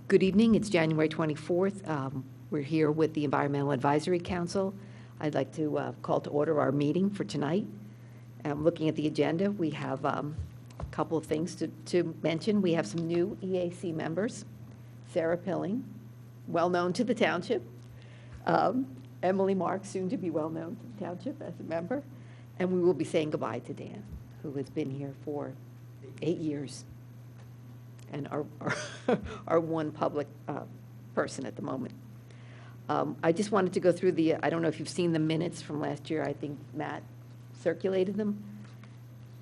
Good evening. It's January 24th. We're here with the Environmental Advisory Council. I'd like to call to order our meeting for tonight. Looking at the agenda, we have a couple of things to mention. We have some new EAC members. Sarah Pilling, well-known to the Township. Emily Marks, soon to be well-known to the Township as a member. And we will be saying goodbye to Dan, who has been here for 8 years. And our one public person at the moment. I just wanted to go through I don't know if you've seen the minutes from last year. I think Matt circulated them.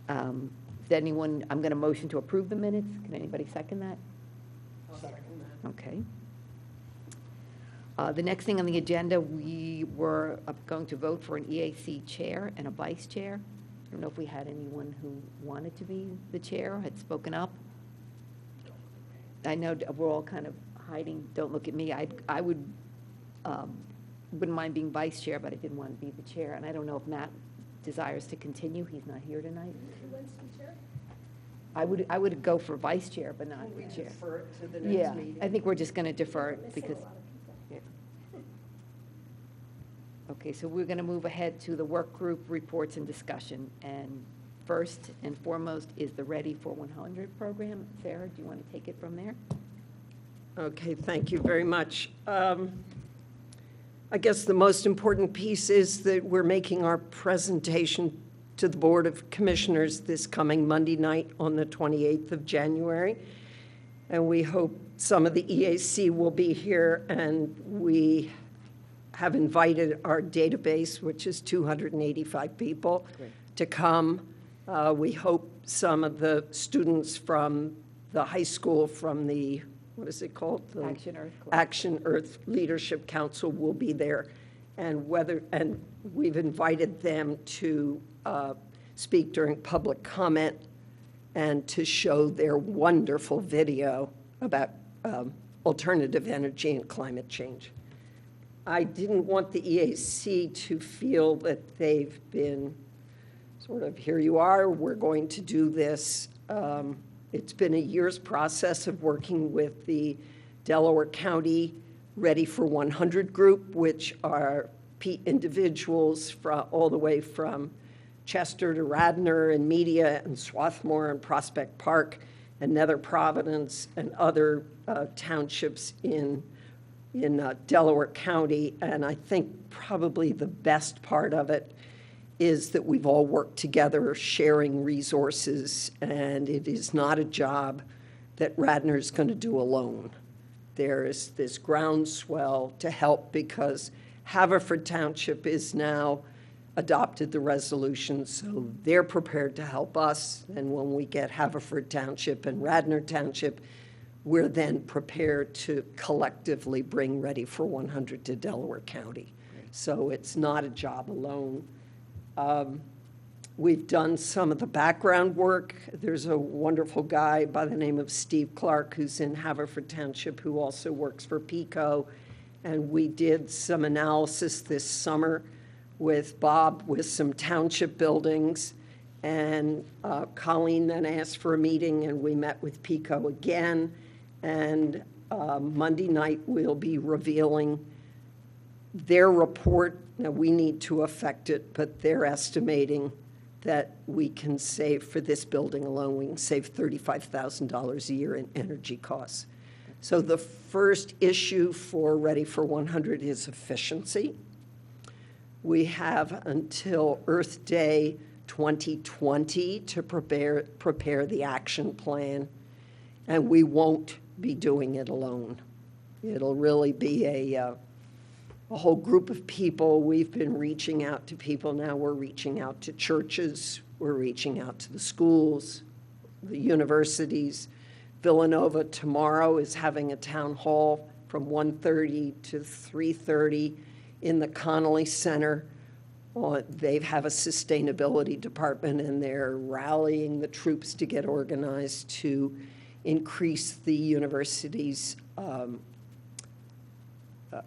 Is anyone, I'm going to motion to approve the minutes. Can anybody second that? I'll second that. Okay. The next thing on the agenda, we were going to vote for an EAC chair and a vice chair. I don't know if we had anyone who wanted to be the chair, had spoken up. I know we're all kind of hiding, don't look at me. I wouldn't mind being vice chair, but I didn't want to be the chair. And I don't know if Matt desires to continue. He's not here tonight. Who wants to be chair? I would go for vice chair, but not We the chair. defer it to the next Yeah, meeting. I think we're just going to defer it Missing a because. lot of people. Yeah. Okay, so we're going to move ahead to the work group reports and discussion. And first and foremost is the Ready for 100 program. Sarah, do you want to take it from there? Okay, thank you very much. I guess the most important piece is that we're making our presentation to the Board of Commissioners this coming Monday night on the 28th of January. And we hope some of the EAC will be here, and we have invited our database, which is 285 people, Great. to come. We hope some of the students from the high school, from the, what is it called? The Action Earth Club. Action Earth Leadership Council will be there. And we've invited them to speak during public comment and to show their wonderful video about alternative energy and climate change. I didn't want the EAC to feel that they've been sort of, here you are, we're going to do this. It's been a year's process of working with the Delaware County Ready for 100 group, which are individuals all the way from Chester to Radnor and Media and Swarthmore and Prospect Park and Nether Providence and other townships in Delaware County. And I think probably the best part of it is that we've all worked together sharing resources, and it is not a job that Radnor is going to do alone. There is this groundswell to help because Haverford Township is now adopted the resolution, so they're prepared to help us. And when we get Haverford Township and Radnor Township, we're then prepared to collectively bring Ready for 100 to Delaware County. So it's not a job alone. We've done some of the background work. There's a wonderful guy by the name of Steve Clark who's in Haverford Township who also works for PICO. And we did some analysis this summer with Bob with some township buildings. And Colleen then asked for a meeting, and we met with PICO again. And Monday night we'll be revealing their report. Now, we need to affect it, but they're estimating that we can save, for this building alone, we can save $35,000 a year in energy costs. So the first issue for Ready for 100 is efficiency. We have until Earth Day 2020 to prepare the action plan, and we won't be doing it alone. It'll really be a whole group of people. We've been reaching out to people. Now we're reaching out to churches. We're reaching out to the schools, the universities. Villanova tomorrow is having a town hall from 1:30 to 3:30 in the Connolly Center. They have a sustainability department, and they're rallying the troops to get organized to increase the university's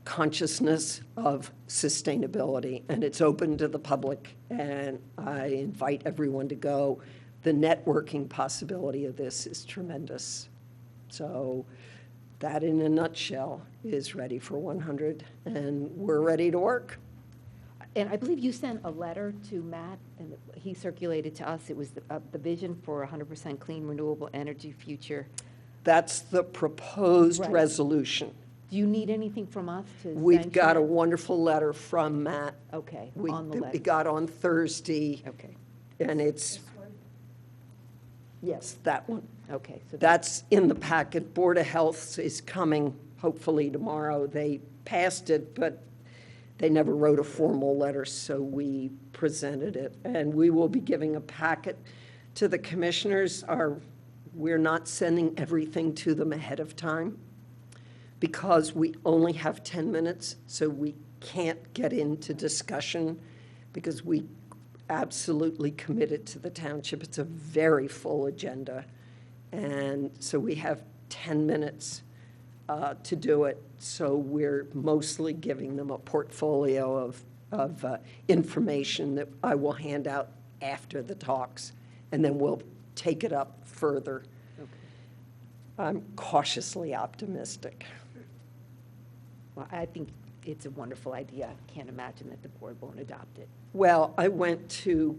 consciousness of sustainability, and it's open to the public, and I invite everyone to go. The networking possibility of this is tremendous. So that in a nutshell is Ready for 100, and we're ready to work. And I believe you sent a letter to Matt, and he circulated to us. It was the vision for 100% clean, renewable energy future. That's the proposed Right. resolution. Do you need anything from us to We've sanction got a it? wonderful letter from Matt. Okay, We on the we letter. got on Thursday, Okay, and it's, yes, that one. okay. So That's in the packet. Board of Health is coming hopefully tomorrow. They passed it, but they never wrote a formal letter, so we presented it. And we will be giving a packet to the commissioners. We're not sending everything to them ahead of time because we only have 10 minutes, so we can't get into discussion because we absolutely committed to the township. It's a very full agenda. And so we have 10 minutes to do it. So we're mostly giving them a portfolio of information that I will hand out after the talks, and then we'll take it up further. Okay. I'm cautiously optimistic. Well, I think it's a wonderful idea. I can't imagine that the board won't adopt it. Well, I went to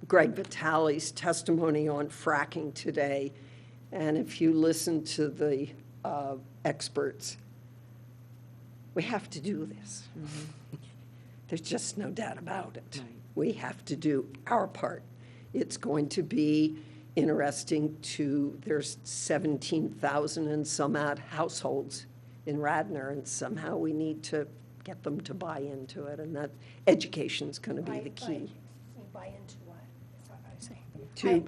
Greg Vitale's testimony on fracking today, and if you listen to the experts, we have to do this. There's just no doubt about it. Right. We have to do our part. It's going to be interesting there's 17,000 and some odd households in Radnor, and somehow we need to get them to buy into it, and that education's going to be the key. Buy into what? Is what I say. To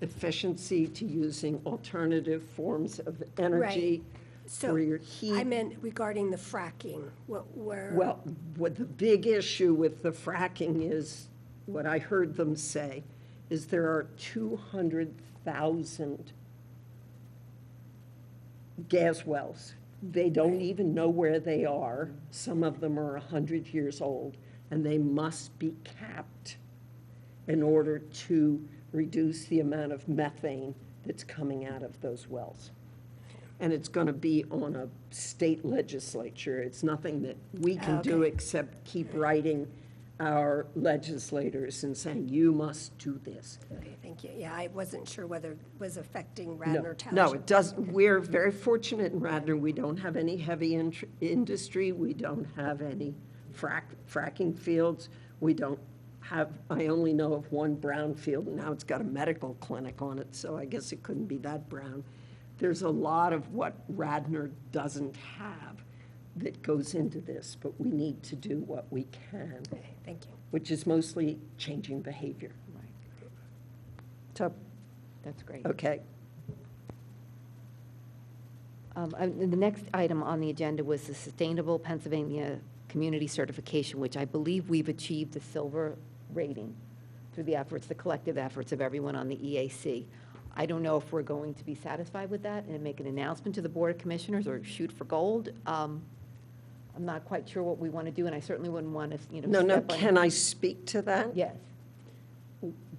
efficiency, to using alternative forms of energy So for your heat. I meant regarding the fracking, where. Well, what the big issue with the fracking is, what I heard them say, is there are 200,000 gas wells. They don't even know where they are. Some of them are 100 years old, and they must be capped in order to reduce the amount of methane that's coming out of those wells. And it's going to be on a state legislature. It's nothing that we can do Okay. except keep writing our legislators and saying, you must do this. Okay, thank you. Yeah, I wasn't sure whether it was affecting No, Radnor Township. no, it doesn't. We're very fortunate in Radnor. We don't have any heavy industry. We don't have any fracking fields. We don't have, I only know of one brown field, and now it's got a medical clinic on it, so I guess it couldn't be that brown. There's a lot of what Radnor doesn't have that goes into this, but we need to do what we can, Okay, thank you. which is mostly changing behavior. Right. So, That's great. okay. And the next item on the agenda was the Sustainable Pennsylvania Community Certification, which I believe we've achieved the silver rating through the efforts, the collective efforts of everyone on the EAC. I don't know if we're going to be satisfied with that and make an announcement to the Board of Commissioners or shoot for gold. I'm not quite sure what we want to do, and I certainly wouldn't want to, No, step on- can I speak to that? Yes.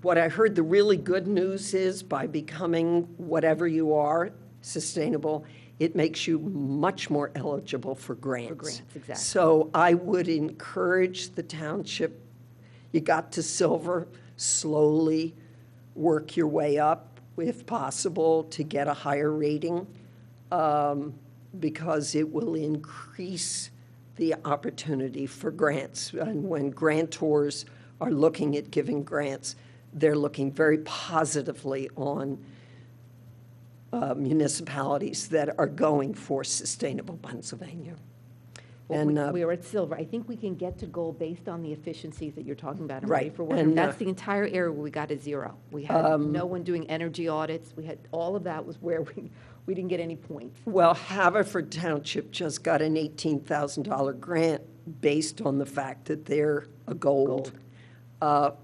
What I heard, the really good news is by becoming whatever you are, sustainable, it makes you much more eligible for grants. For grants, exactly. So I would encourage the township, you got to silver, slowly work your way up, if possible, to get a higher rating, because it will increase the opportunity for grants. And when grantors are looking at giving grants, they're looking very positively on municipalities that are going for sustainable Pennsylvania. Well, And, we are at silver. I think we can get to gold based on the efficiencies that you're talking about. And Right, Ready for one, and, that's the entire area where we got a zero. We had no one doing energy audits. We had, all of that was where we didn't get any points. Well, Haverford Township just got an $18,000 grant based on the fact that they're a gold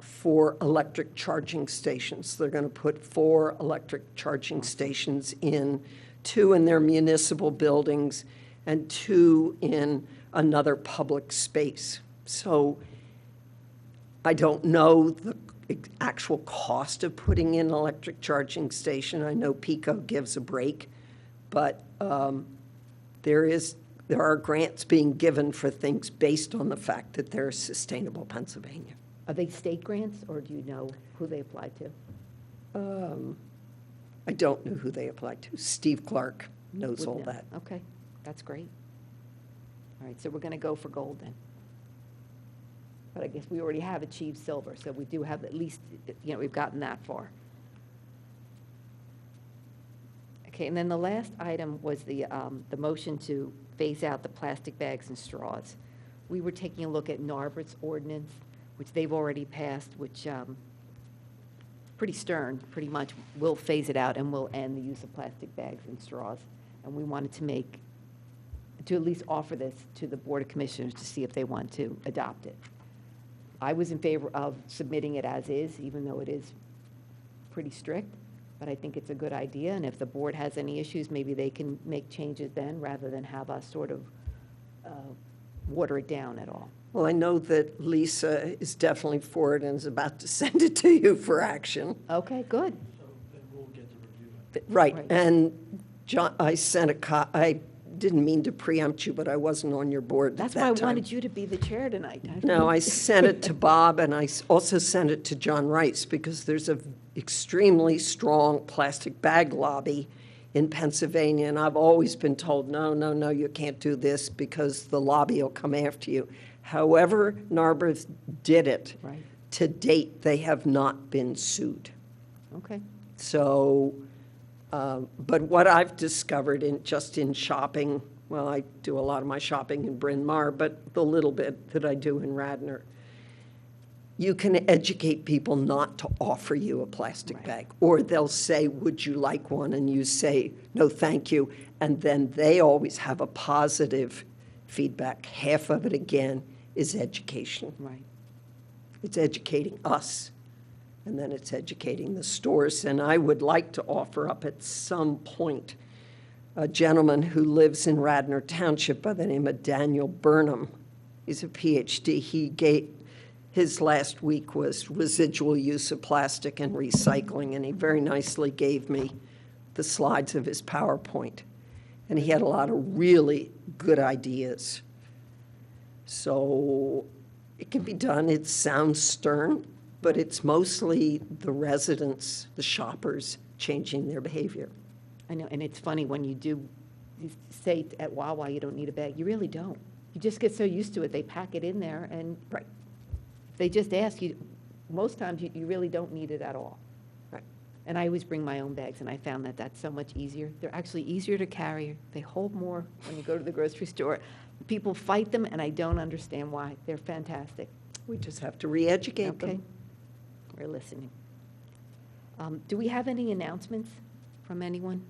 for electric charging stations. They're going to put 4 electric charging stations in, 2 in their municipal buildings and 2 in another public space. So I don't know the actual cost of putting in an electric charging station. I know PECO gives a break, But there are grants being given for things based on the fact that they're sustainable Pennsylvania. Are they state grants, or do you know who they apply to? I don't know who they apply to. Steve Clark knows Would all know. that. Okay, that's great. All right, so we're going to go for gold then. But I guess we already have achieved silver, so we do have at least, we've gotten that far. Okay, and then the last item was the motion to phase out the plastic bags and straws. We were taking a look at Narberth's ordinance, which they've already passed, which pretty stern, pretty much, will phase it out and will end the use of plastic bags and straws. And we wanted to at least offer this to the Board of Commissioners to see if they want to adopt it. I was in favor of submitting it as is, even though it is pretty strict, but I think it's a good idea, and if the board has any issues, maybe they can make changes then, rather than have us sort of water it down at all. Well, I know that Lisa is definitely for it and is about to send it to you for action. Okay, good. So then we'll get to review it. Right, Right. and John, I didn't mean to preempt you, but I wasn't on your board at that That's time. why I wanted you to be the chair tonight. No, I sent it to Bob, and I also sent it to John Rice, because there's a extremely strong plastic bag lobby in Pennsylvania, and I've always been told, no, you can't do this because the lobby will come after you. However, Narberth did it. Right. To date, they have not been sued. Okay, So, but what I've discovered just in shopping, well, I do a lot of my shopping in Bryn Mawr, but the little bit that I do in Radnor, you can educate people not to offer you a plastic Right. bag. Or they'll say, would you like one? And you say, no, thank you. And then they always have a positive feedback. Half of it, again, is education. right. It's educating us, and then it's educating the stores. And I would like to offer up at some point a gentleman who lives in Radnor Township by the name of Daniel Burnham. He's a PhD. His last week was residual use of plastic and recycling, and he very nicely gave me the slides of his PowerPoint. And he had a lot of really good ideas. So it can be done. It sounds stern, but it's mostly the residents, the shoppers, changing their behavior. I know, and it's funny when you say at Wawa you don't need a bag, you really don't. You just get so used to it, they pack it in there, and Right. they just ask you, most times you really don't need it at all. Right. And I always bring my own bags, and I found that that's so much easier. They're actually easier to carry. They hold more when you go to the grocery store. People fight them, and I don't understand why. They're fantastic. We just have to re-educate Okay? them. We're listening. Do we have any announcements from anyone?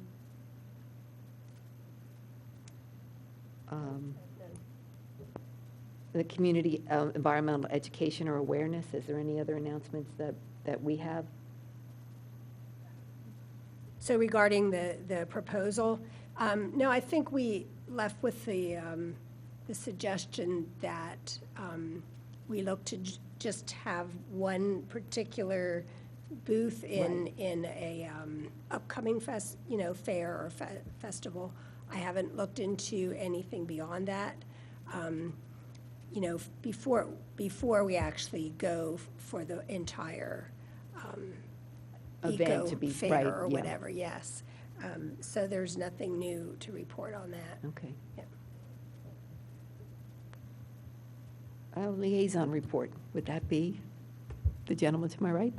The community environmental education or awareness, is there any other announcements that we have? So regarding the proposal, no, I think we left with the suggestion that we look to just have one particular booth in a upcoming fair or festival. I haven't looked into anything beyond that. Before we actually go for the entire Event to be, fair right, or yeah. whatever, yes. So there's nothing new to report on that. Okay. Yeah. Liaison report, would that be the gentleman to my right?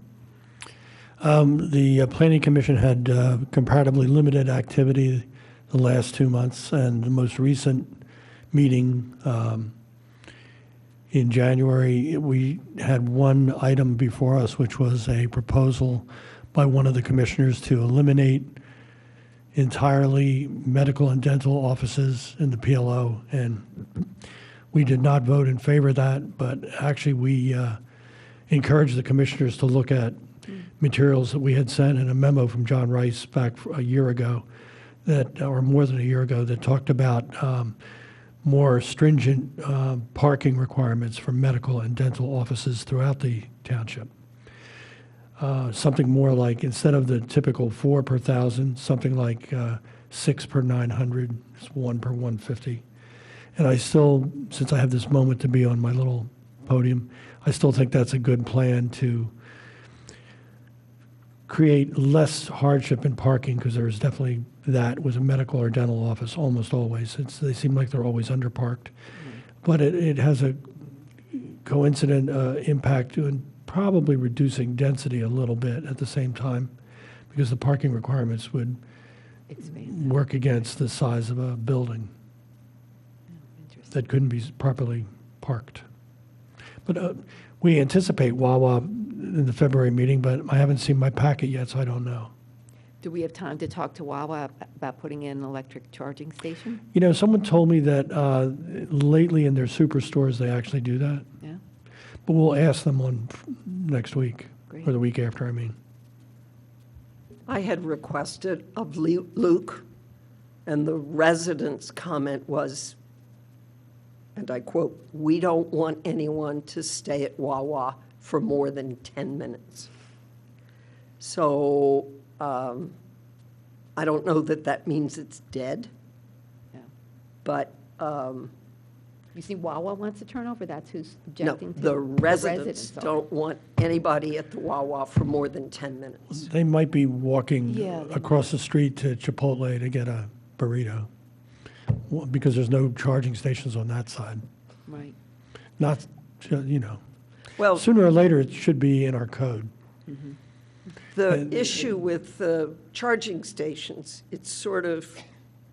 The Planning Commission had comparatively limited activity the last 2 months, and the most recent meeting in January, we had one item before us, which was a proposal by one of the commissioners to eliminate entirely medical and dental offices in the PLO, and we did not vote in favor of that, but actually we encouraged the commissioners to look at materials that we had sent in a memo from John Rice back a year ago, or more than a year ago, that talked about more stringent parking requirements for medical and dental offices throughout the township. Something more like, instead of the typical 4 per thousand, something like 6 per 900, it's 1 per 150. And I still, since I have this moment to be on my little podium, I still think that's a good plan to create less hardship in parking, because there's definitely that with a medical or dental office almost always. They seem like they're always underparked. But it has a coincident impact in probably reducing density a little bit at the same time, because the parking requirements would Expand. work against the size of a building Interesting. that couldn't be properly parked. But we anticipate Wawa in the February meeting, but I haven't seen my packet yet, so I don't know. Do we have time to talk to Wawa about putting in an electric charging station? You know, someone told me that lately in their superstores, they actually do that. Yeah, But we'll ask them on next week, Great. or the week after, I mean. I had requested of Luke, and the resident's comment was, and I quote, "We don't want anyone to stay at Wawa for more than 10 minutes." So I don't know that that means it's dead, yeah. but You see, Wawa wants to turn over, that's who's no, objecting to. the residents are. don't want anybody at the Wawa for more than 10 minutes. They might be walking Yeah, they across the street to Chipotle to get a burrito, because there's no charging stations on that side. Right. Not, you know, Well, sooner or later, it should be in our code. the issue with the charging stations, it's sort of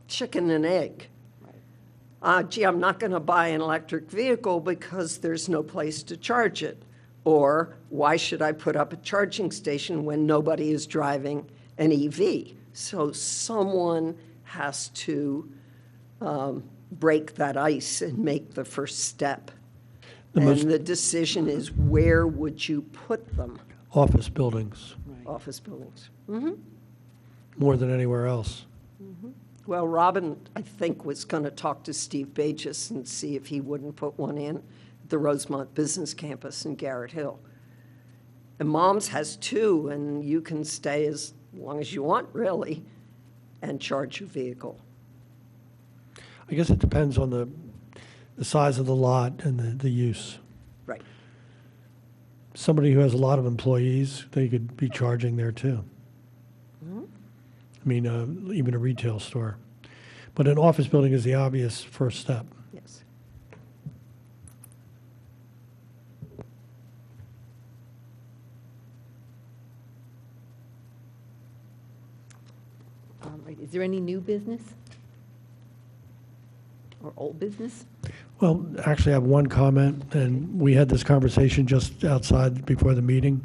chicken and egg. Gee, I'm not going to buy an electric vehicle because there's no place to charge it. Or why should I put up a charging station when nobody is driving an EV? So someone has to break that ice and make the first step. The And most- the decision is, where would you put them? Office buildings, Office buildings. more than anywhere else. Well, Robin, I think, was going to talk to Steve Bages and see if he wouldn't put one in at the Rosemont Business Campus in Garrett Hill. And Mom's has two, and you can stay as long as you want, really, and charge your vehicle. I guess it depends on the size of the lot and the use. Right. Somebody who has a lot of employees, they could be charging there too. I mean, even a retail store. But an office building is the obvious first step. Yes. Right. Is there any new business? Or old business? Well, actually, I have one comment, and we had this conversation just outside before the meeting.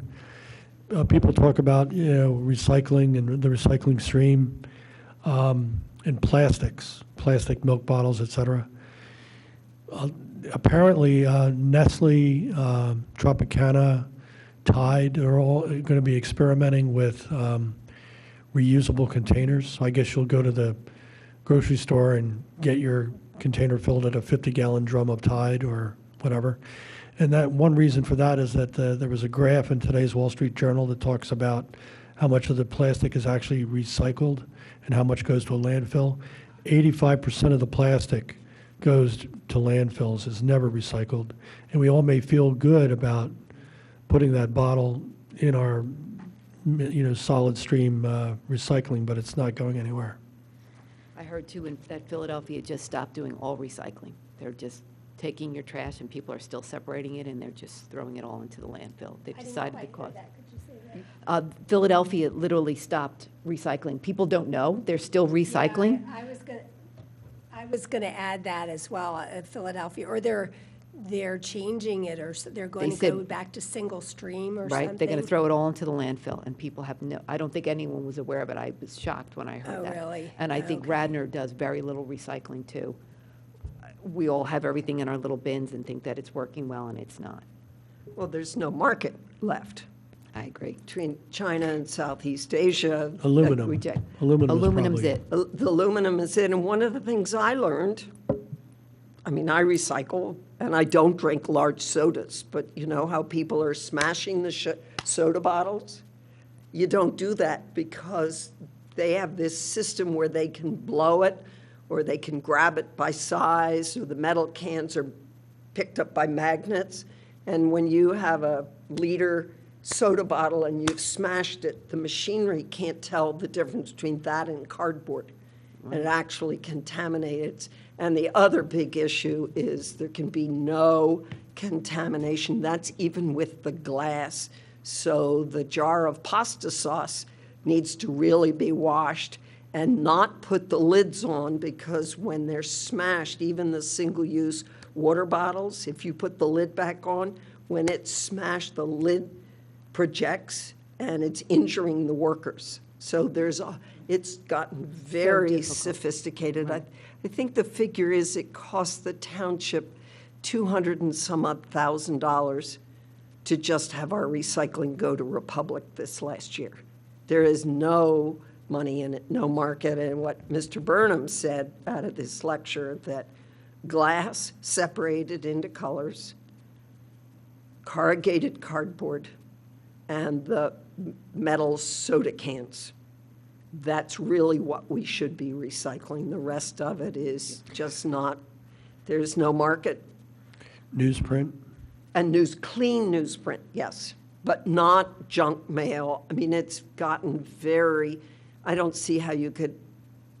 People talk about, you know, recycling and the recycling stream, and plastics, plastic milk bottles, et cetera. Apparently, Nestle, Tropicana, Tide are all going to be experimenting with reusable containers. So I guess you'll go to the grocery store and get your container filled at a 50-gallon drum of Tide or whatever. And that one reason for that is that there was a graph in today's Wall Street Journal that talks about how much of the plastic is actually recycled and how much goes to a landfill. 85% of the plastic goes to landfills, is never recycled. And we all may feel good about putting that bottle in our, you know, solid stream recycling, but it's not going anywhere. I heard too that Philadelphia just stopped doing all recycling. They're just taking your trash and people are still separating it and they're just throwing it all into the landfill. They've decided because. Philadelphia literally stopped recycling. People don't know, they're still recycling. Yeah, I was gonna add that as well, Philadelphia, or they're changing it, or they're going They to said- go back to single stream or something. Right, they're going to throw it all into the landfill, and people have no, I don't think anyone was aware of it. I was shocked when I heard Oh, that. really? And I think Okay. Radnor does very little recycling, too. We all have everything in our little bins and think that it's working well, and it's not. Well, there's no market left I agree. between China and Southeast Asia. Aluminum. Reject. Aluminum is Aluminum's probably- it. The aluminum is in, and one of the things I learned, I mean, I recycle, and I don't drink large sodas, but you know how people are smashing the soda bottles? You don't do that because they have this system where they can blow it, or they can grab it by size, or the metal cans are picked up by magnets. And when you have a liter soda bottle and you've smashed it, the machinery can't tell the difference between that and cardboard. And it actually contaminates. And the other big issue is there can be no contamination. That's even with the glass. So the jar of pasta sauce needs to really be washed and not put the lids on, because when they're smashed, even the single-use water bottles, if you put the lid back on, when it's smashed, the lid projects and it's injuring the workers. So it's gotten very difficult. sophisticated. I think the figure is it cost the township $200 and some odd thousand to just have our recycling go to Republic this last year. There is no money in it, no market. And what Mr. Burnham said out of this lecture, that glass separated into colors, corrugated cardboard, and the metal soda cans. That's really what we should be recycling. The rest of it is just not, there's no market. Newsprint? And clean newsprint, yes, but not junk mail. I mean, it's gotten very, I don't see how you could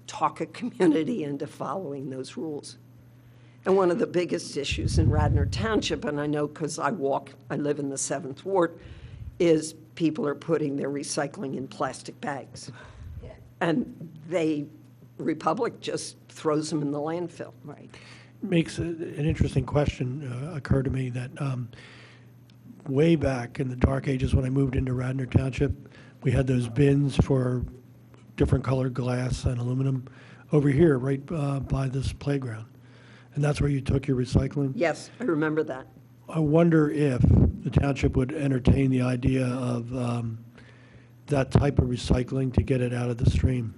talk a community into following those rules. And one of the biggest issues in Radnor Township, and I know because I live in the 7th Ward, is people are putting their recycling in plastic bags. And Republic just throws them in the landfill. Right. Makes an interesting question occur to me that way back in the dark ages when I moved into Radnor Township, we had those bins for different colored glass and aluminum over here right by this playground. And that's where you took your recycling? Yes, I remember that. I wonder if the township would entertain the idea of that type of recycling to get it out of the stream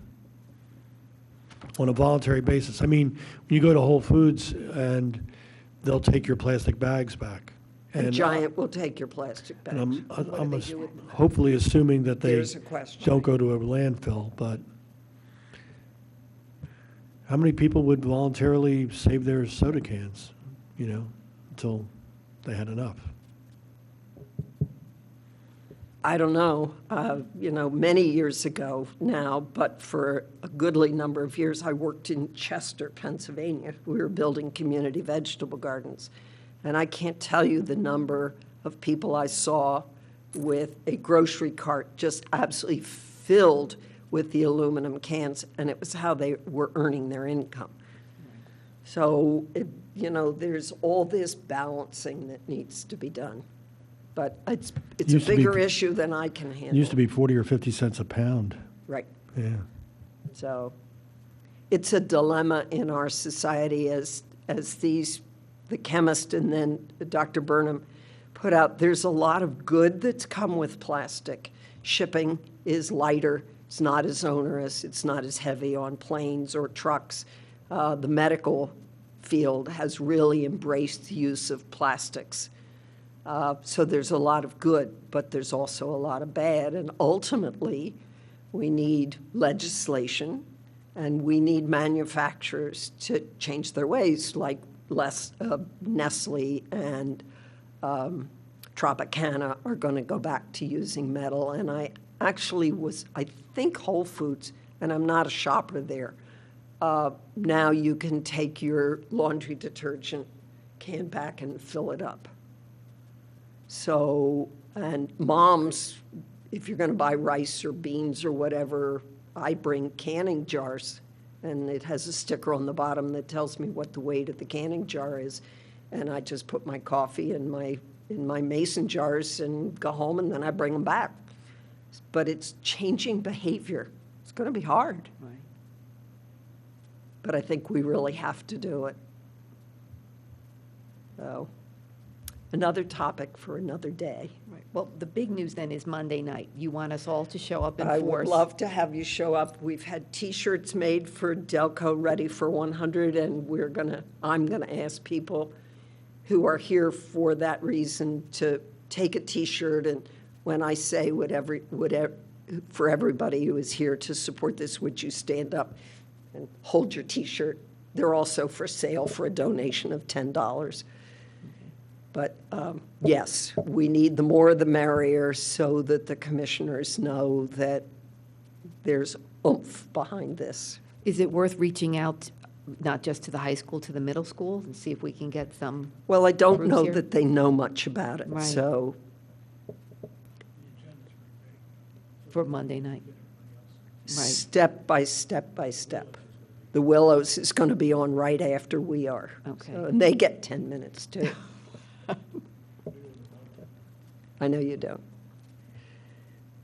on a voluntary basis. I mean, when you go to Whole Foods and they'll take your plastic bags back. And Giant will take your plastic bags. And What do I'm they do with them? hopefully assuming that they There's a question. don't go to a landfill, but how many people would voluntarily save their soda cans, until they had enough? I don't know, many years ago now, but for a goodly number of years, I worked in Chester, Pennsylvania. We were building community vegetable gardens. And I can't tell you the number of people I saw with a grocery cart just absolutely filled with the aluminum cans, and it was how they were earning their income. So, there's all this balancing that needs to be done. But it's a Used to be- bigger issue than I can handle. It used to be 40 or 50 cents a pound. Right. Yeah. So it's a dilemma in our society as the chemist and then Dr. Burnham put out, there's a lot of good that's come with plastic. Shipping is lighter. It's not as onerous. It's not as heavy on planes or trucks. The medical field has really embraced the use of plastics. So there's a lot of good, but there's also a lot of bad. And ultimately, we need legislation and we need manufacturers to change their ways, like Nestle and Tropicana are going to go back to using metal. And I think Whole Foods, and I'm not a shopper there, now you can take your laundry detergent can back and fill it up. So, and moms, if you're going to buy rice or beans or whatever, I bring canning jars, and it has a sticker on the bottom that tells me what the weight of the canning jar is, and I just put my coffee in my mason jars and go home, and then I bring them back. But it's changing behavior. It's going to be hard. Right. But I think we really have to do it. So, another topic for another day. Right. Well, the big news then is Monday night. You want us all to show up in I force. would love to have you show up. We've had T-shirts made for Delco Ready for 100, and I'm gonna ask people who are here for that reason to take a T-shirt, and when I say would for everybody who is here to support this, would you stand up and hold your T-shirt? They're also for sale for a donation of $10. But yes, we need the more the merrier so that the commissioners know that there's oomph behind this. Is it worth reaching out, not just to the high school, to the middle school, and see if we can get some? Well, I don't Groups know here? that they know much about it, Right. so For Monday night? Right. step by step by step. The Willows is going to be on right after we are. Okay. And they get 10 minutes, too. I know you don't.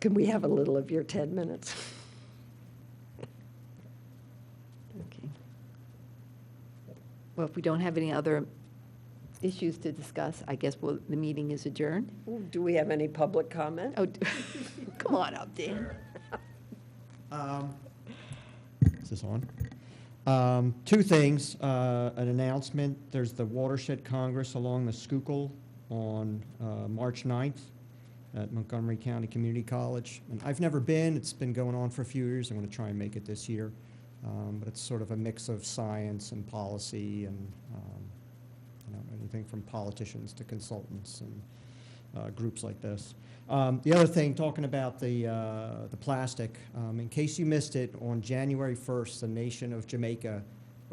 Can we have a little of your 10 minutes? Okay. Well, if we don't have any other issues to discuss, I guess the meeting is adjourned. Do we have any public comment? Oh, come on up, Dan. Is this on? Two things, an announcement, there's the Watershed Congress along the Schuylkill on March 9th at Montgomery County Community College. And I've never been, it's been going on for a few years, I'm going to try and make it this year. But it's sort of a mix of science and policy and anything from politicians to consultants and groups like this. The other thing, talking about the plastic, in case you missed it, on January 1st, the nation of Jamaica,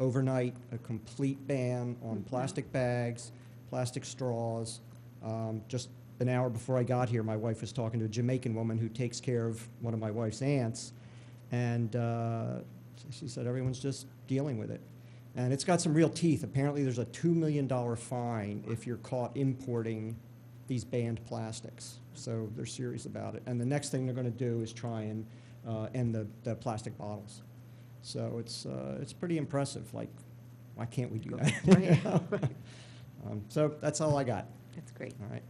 overnight, a complete ban on plastic bags, plastic straws. Just an hour before I got here, my wife was talking to a Jamaican woman who takes care of one of my wife's aunts, and she said everyone's just dealing with it. And it's got some real teeth. Apparently there's a $2 million fine if you're caught importing these banned plastics. So they're serious about it. And the next thing they're going to do is try and end the plastic bottles. So it's pretty impressive. Like, why can't we do that? Right. So that's all I got. That's great. All right.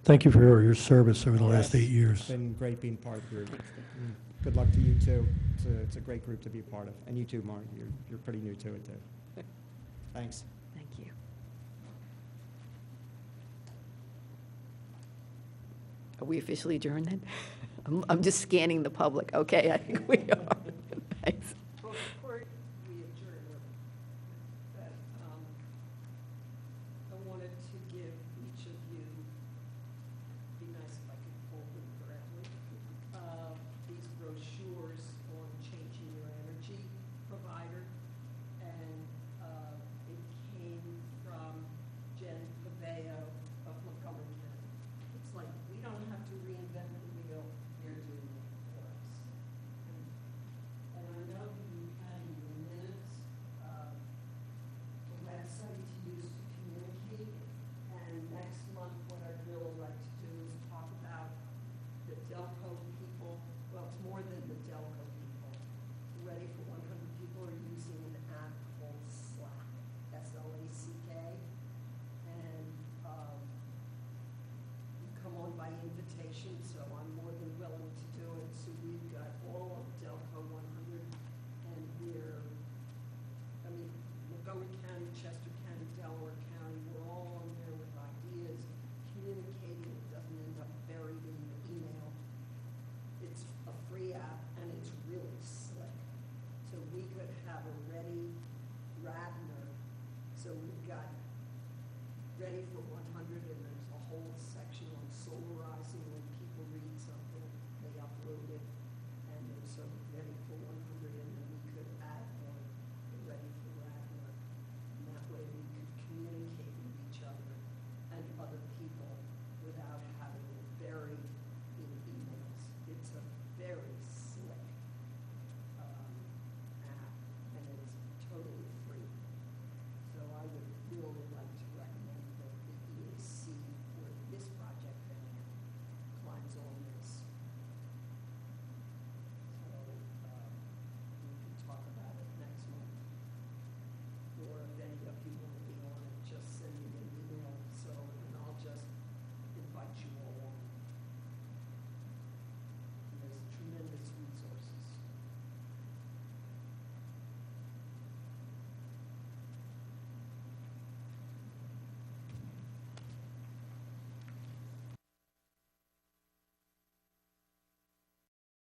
Thank you for your service over the last Yes, 8 years. It's been great being part of the group. Good luck to you, too. It's a great group to be a part of. And you, too, Mark. You're pretty new to it, too. Thanks. Thank you. Are we officially adjourned then? I'm just scanning the public. Okay, I think we are. Thanks. Well, before we adjourn, that, I wanted to give each of you, be nice if I could fold them correctly, these brochures on changing your energy provider. And it came from Jen Paveo of Montgomery County. It's like, we don't have to reinvent the wheel, they're doing it for us. And I know that you had in your minutes, a website to use to communicate. And next month, what I'd really like to do is talk about the Delco people. Well, it's more than the Delco people. Ready for 100 people are using an app called Slack, S-L-A-C-K. And you come on by invitation, so I'm more than willing to do it. So we've got all of Delco 100, and Montgomery County, Chester County, Delaware County, we're all on there with ideas, communicating. It doesn't end up buried in the email. It's a free app, and it's really slick. So we could have a ready Radnor. So we've got Ready for 100, and there's a whole section on solarizing